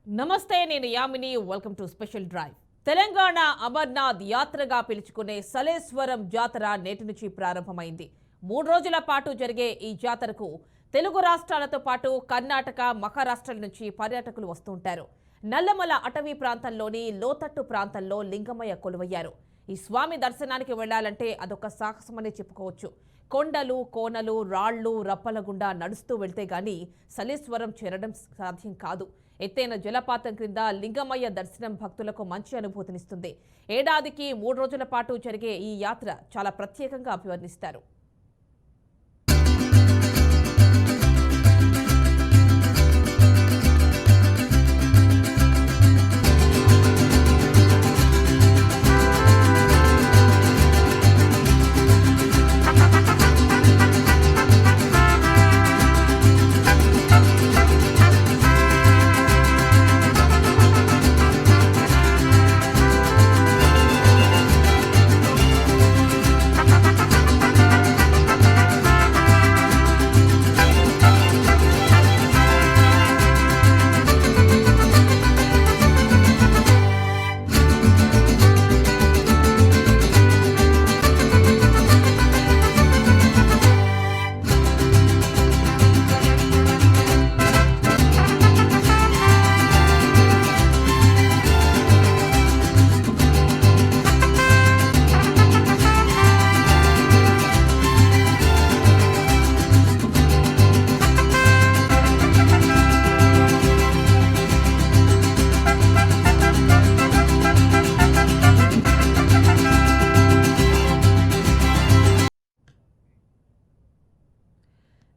నమస్తే, నేను Yamini. Welcome to special drive. Telangana Amarnath యాత్రగా పిలుచుకునే సలేశ్వరం జాతర నేటి నుంచి ప్రారంభమైంది. 3 రోజుల పాటు జరిగే ఈ జాతరకు తెలుగు రాష్ట్రాలతో పాటు కర్ణాటక, మహారాష్ట్రల నుంచి పర్యాటకులు వస్తుంటారు. నల్లమల అటవీ ప్రాంతంలోని లోతట్టు ప్రాంతంలో లింగమయ్య కొలువయ్యారు. ఈ స్వామి దర్శనానికి వెళ్లాలంటే అదొక సాహసమనే చెప్పుకోవచ్చు. కొండలు, కోనలు, రాళ్లు, రప్పల గుండా నడుస్తూ వెళ్తే గాని సలేశ్వరం చేరడం సాధ్యం కాదు. ఎత్తైన జలపాతం క్రింద లింగమయ్య దర్శనం భక్తులకు మంచి అనుభూతినిస్తుంది. ఏడాదికి 3 రోజుల పాటు జరిగే ఈ యాత్ర చాలా ప్రత్యేకంగా అభివర్ణిస్తారు.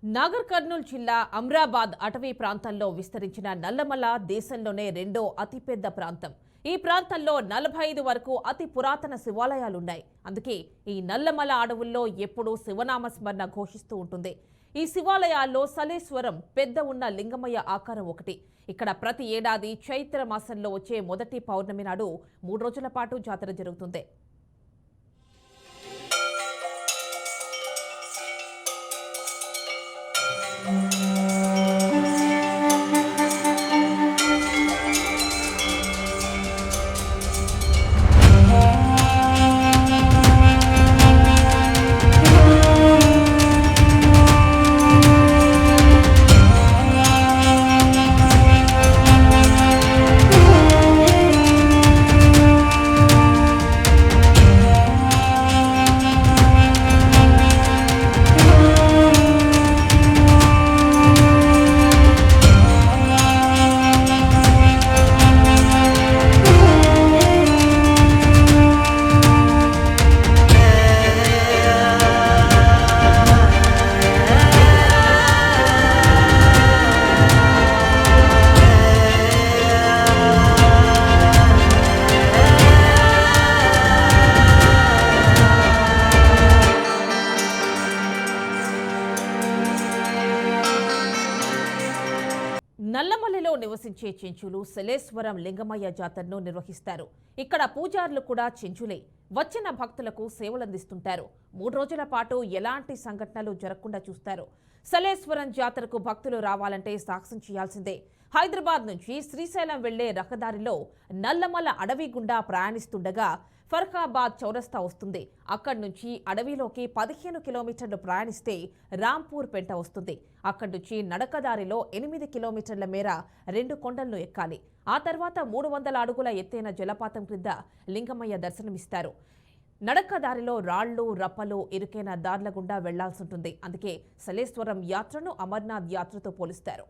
నాగర్ కర్నూల్ జిల్లా అమ్రాబాద్ అటవీ ప్రాంతంలో విస్తరించిన నల్లమల దేశంలోనే రెండో అతిపెద్ద ప్రాంతం. ఈ ప్రాంతంలో 45 వరకు అతి పురాతన శివాలయాలున్నాయి. అందుకే ఈ నల్లమల అడవుల్లో ఎప్పుడూ శివనామస్మరణ ఘోషిస్తూ ఉంటుంది. ఈ శివాలయాల్లో సలేశ్వరం పెద్ద ఉన్న లింగమయ్య ఆకారం ఒకటి. ఇక్కడ ప్రతి ఏడాది చైత్ర మాసంలో వచ్చే మొదటి పౌర్ణమి నాడు 3 రోజుల పాటు జాతర జరుగుతుంది. నల్లమల్లిలో నివసించే చెంచులు సలేశ్వరం లింగమయ్య జాతరను నిర్వహిస్తారు. ఇక్కడ పూజారులు కూడా చెంచులే. వచ్చిన భక్తులకు సేవలందిస్తుంటారు. 3 రోజుల పాటు ఎలాంటి సంఘటనలు జరగకుండా చూస్తారు. సలేశ్వరం జాతరకు భక్తులు రావాలంటే సాహసం చేయాల్సిందే. హైదరాబాద్ నుంచి శ్రీశైలం వెళ్లే రహదారిలో నల్లమల అడవి గుండా ప్రయాణిస్తుండగా ఫర్ఖాబాద్ చౌరస్తా వస్తుంది. అక్కడి నుంచి అడవిలోకి 15 కిలోమీటర్లు ప్రయాణిస్తే రాంపూర్ పెంట వస్తుంది. అక్కడి నుంచి నడకదారిలో 8 కిలోమీటర్ల మేర 2 కొండలను ఎక్కాలి. ఆ తర్వాత 300 అడుగుల ఎత్తైన జలపాతం క్రింద లింగమయ్య దర్శనమిస్తారు. నడకదారిలో రాళ్లు, రప్పలు, ఇరుకైన దార్ల గుండా వెళ్లాల్సింటుంది. అందుకే సలేశ్వరం యాత్రను అమర్నాథ్ యాత్రతో పోలుస్తారు.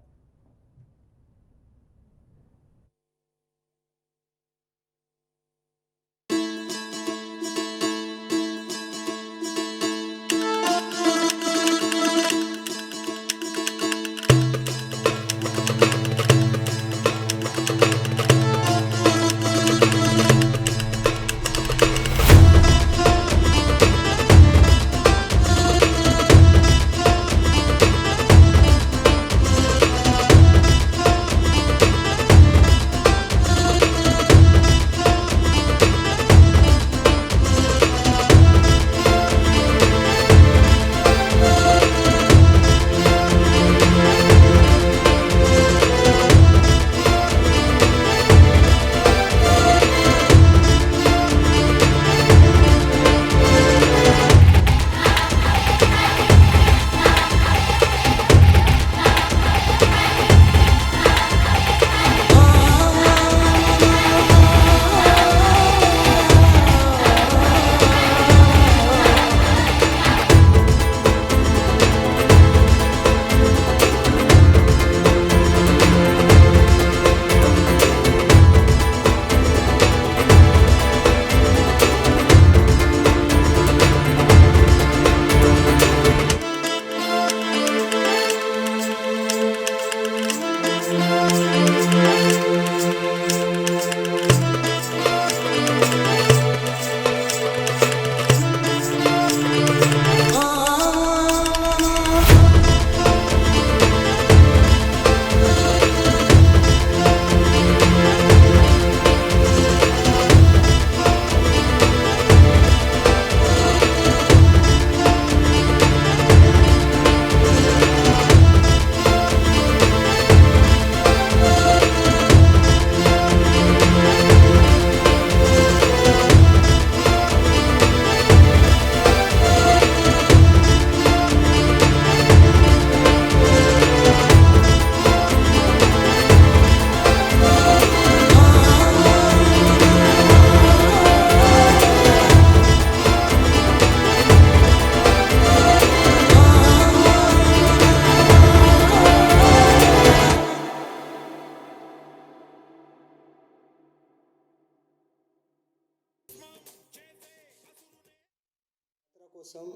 కోసం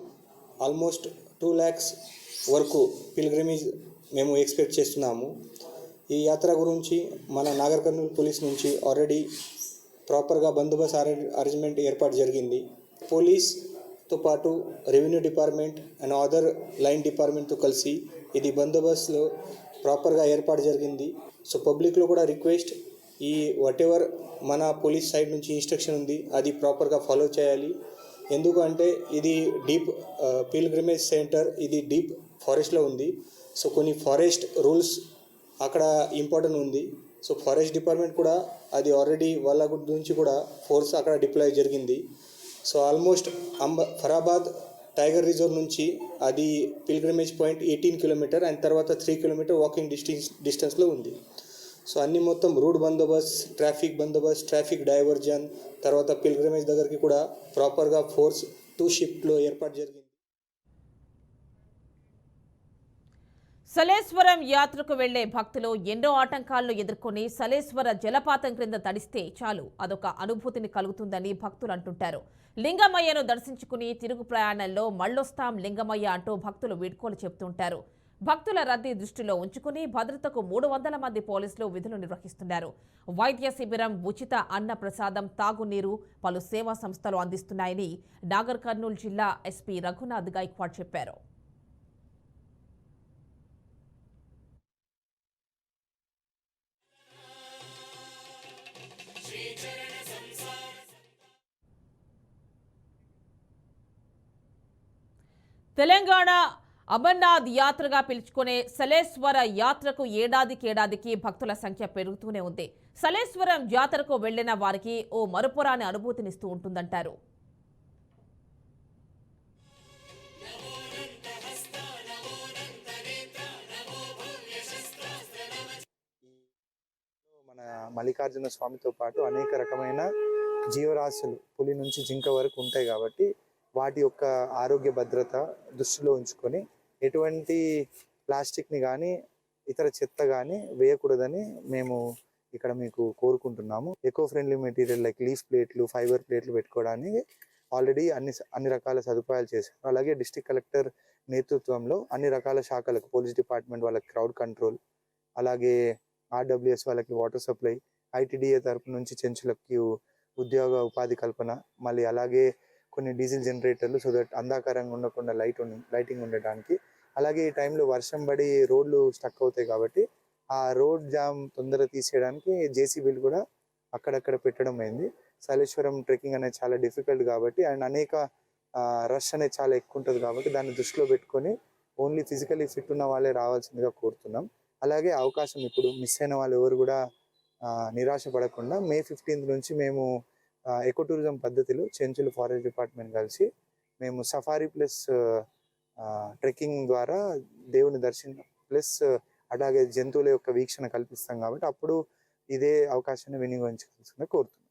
ఆల్మోస్ట్ 2 lakhs వరకు పిల్గ్రిమేజ్ మేము ఎక్స్పెక్ట్ చేస్తున్నాము. ఈ యాత్ర గురించి మన నాగర్ కర్నూల్ పోలీస్ నుంచి ఆల్రెడీ ప్రాపర్గా బందోబస్తు అరేంజ్మెంట్ ఏర్పాటు జరిగింది. పోలీస్తో పాటు revenue department and other line డిపార్ట్మెంట్తో కలిసి ఇది బందోబస్తులో ప్రాపర్గా ఏర్పాటు జరిగింది. సో పబ్లిక్లో కూడా రిక్వెస్ట్, ఈ వాటెవర్ మన పోలీస్ సైడ్ నుంచి ఇన్స్ట్రక్షన్ ఉంది అది ప్రాపర్గా ఫాలో చేయాలి. ఎందుకంటే ఇది డీప్ పిల్గ్రిమేజ్ సెంటర్, ఇది డీప్ ఫారెస్ట్లో ఉంది. సో కొన్ని ఫారెస్ట్ రూల్స్ అక్కడ ఇంపార్టెంట్ ఉంది. సో ఫారెస్ట్ డిపార్ట్మెంట్ కూడా అది ఆల్రెడీ వాళ్ళ నుంచి కూడా ఫోర్స్ అక్కడ డిప్లాయ్ జరిగింది. సో ఆల్మోస్ట్ ఫరాబాద్ టైగర్ రిజర్వ్ నుంచి అది పిల్గ్రిమేజ్ పాయింట్ 18 కిలోమీటర్ అండ్ తర్వాత 3 కిలోమీటర్ వాకింగ్ డిస్టెన్స్లో ఉంది. సో అన్ని మొత్తం రూట్ బందోబస్తు, ట్రాఫిక్ డైవర్జన్, తర్వాత పిల్గ్రిమేజ్ దగ్గరికి కూడా ప్రాపర్గా ఫోర్స్ 2 షిఫ్ట్లో ఏర్పాటు జరిగింది. సలేశ్వరం యాత్రకు వెళ్లే భక్తులు ఎన్నో ఆటంకాలను ఎదుర్కొని సలేశ్వర జలపాతం క్రింద తడిస్తే చాలు అదొక అనుభూతిని కలుగుతుందని భక్తులు అంటుంటారు. లింగమయ్యను దర్శించుకుని తిరుగు ప్రయాణంలో మళ్ళొస్తాం లింగమయ్య అంటూ భక్తులు వీడ్కోలు చెబుతుంటారు. భక్తుల రద్దీ దృష్టిలో ఉంచుకుని భద్రతకు 300 మంది పోలీసులు విధులు నిర్వహిస్తున్నారు. వైద్య శిబిరం, ఉచిత అన్న ప్రసాదం, తాగునీరు పలు సేవా సంస్థలు అందిస్తున్నాయని నాగర్ కర్నూలు జిల్లా ఎస్పీ రఘునాథ్ గైక్వాడ్ చెప్పారు. తెలంగాణ అమర్నాథ్ యాత్రగా పిలుచుకునే సలేశ్వర యాత్రకు ఏడాదికి భక్తుల సంఖ్య పెరుగుతూనే ఉంది. సలేశ్వరం జాతరకు వెళ్లిన వారికి ఓ మరుపురాని అనుభూతినిస్తూ ఉంటుందంటారు. మన మల్లికార్జున స్వామితో పాటు అనేక రకమైన జీవరాశులు పులి నుంచి జింక వరకు ఉంటాయి కాబట్టి వాటి యొక్క ఆరోగ్య భద్రత దృష్టిలో ఉంచుకొని ఎటువంటి ప్లాస్టిక్ని కానీ ఇతర చెత్త కానీ వేయకూడదని మేము ఇక్కడ మీకు కోరుకుంటున్నాము. Eco friendly material like leaf ప్లేట్లు, ఫైబర్ ప్లేట్లు పెట్టుకోవడానికి ఆల్రెడీ అన్ని రకాల సదుపాయాలు చేశారు. అలాగే డిస్ట్రిక్ట్ కలెక్టర్ నేతృత్వంలో అన్ని రకాల శాఖలకు, పోలీస్ డిపార్ట్మెంట్ వాళ్ళకి క్రౌడ్ కంట్రోల్, అలాగే ఆర్డబ్ల్యూఎస్ వాళ్ళకి వాటర్ సప్లై, ఐటీడీఏ తరపు నుంచి చెంచులకి ఉద్యోగ ఉపాధి కల్పన, మళ్ళీ అలాగే కొన్ని డీజిల్ జనరేటర్లు సో దట్ అంధాకారంగా ఉండకుండా లైటింగ్ ఉండటానికి, అలాగే ఈ టైంలో వర్షం పడి రోడ్లు స్టక్ అవుతాయి కాబట్టి ఆ రోడ్ జామ్ తొందరగా తీసేయడానికి జేసీబీలు కూడా అక్కడక్కడ పెట్టడం అయింది. సలేశ్వరం ట్రెక్కింగ్ అనేది చాలా డిఫికల్ట్ కాబట్టి అండ్ అనేక రష్ అనేది చాలా ఎక్కువ ఉంటుంది కాబట్టి దాన్ని దృష్టిలో పెట్టుకొని ఓన్లీ ఫిజికలీ ఫిట్ ఉన్న వాళ్ళే రావాల్సిందిగా కోరుతున్నాం. అలాగే అవకాశం ఇప్పుడు మిస్ అయిన వాళ్ళు ఎవరు కూడా నిరాశ పడకుండా May 15th నుంచి మేము ఎకో టూరిజం పద్ధతిలో చెంచులు ఫారెస్ట్ డిపార్ట్మెంట్ కలిసి మేము సఫారీ ప్లస్ ట్రెక్కింగ్ ద్వారా దేవుని దర్శనం ప్లస్ అలాగే జంతువుల యొక్క వీక్షణ కల్పిస్తాం కాబట్టి అప్పుడు ఇదే అవకాశాన్ని వినియోగించాల్సిందిగా కోరుతున్నాం.